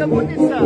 Zabudnica.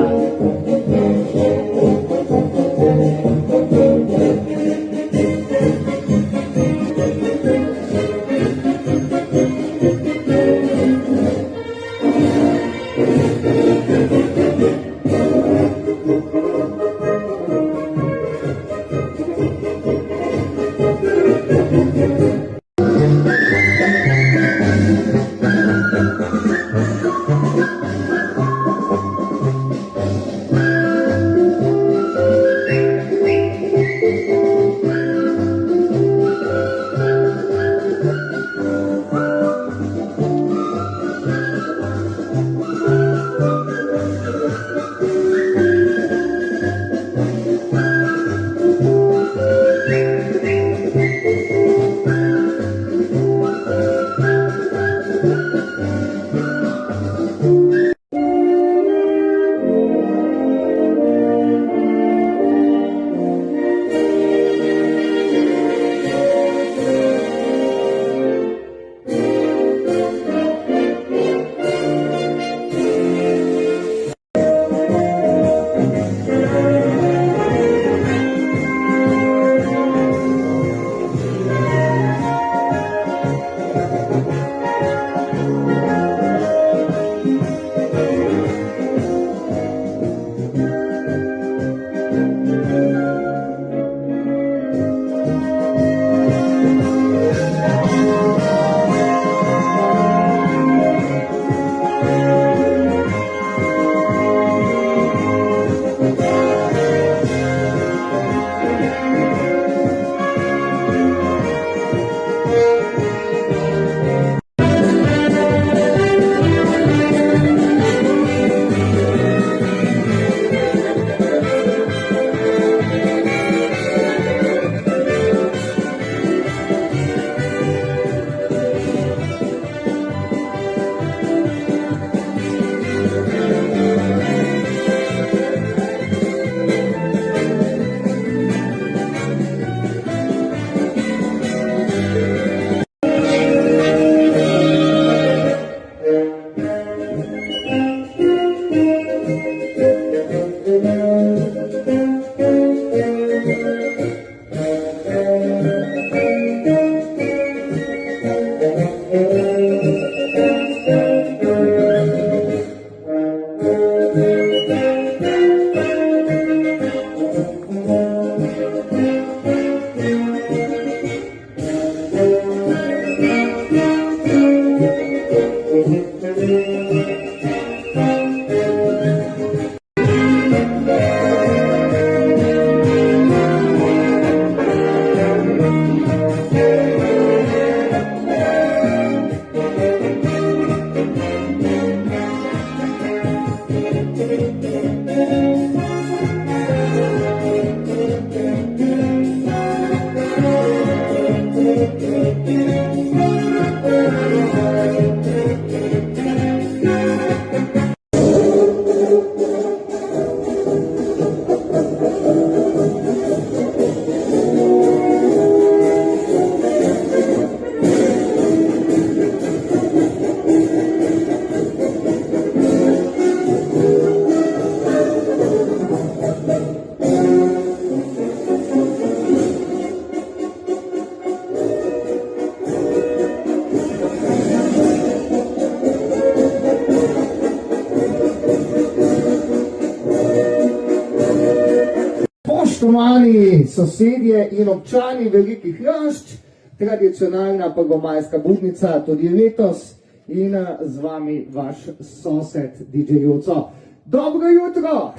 Spoštovani sosedje in občani Velikih Hršč, tradicionalna prvomajska budnica tudi letos in z vami vaš sosed DJ Joco. Dobro jutro!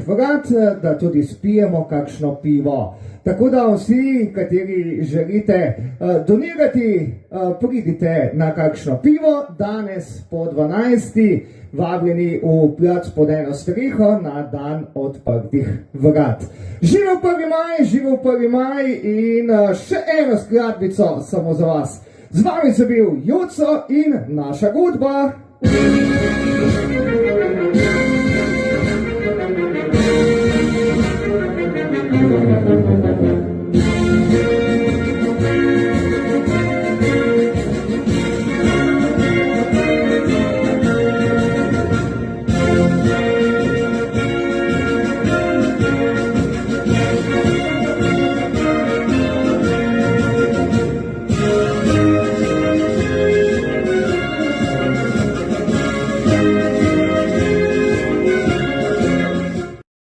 Vrat, da tudi spijemo kakšno pivo. Tako da vsi, kateri želite donirati, pridite na kakšno pivo. Danes po 12. vabljeni v plac pod eno streho na dan odprtih vrat. Živel 1. maj in še eno skladbico samo za vas. Z vami sem bil Joco in naša godba.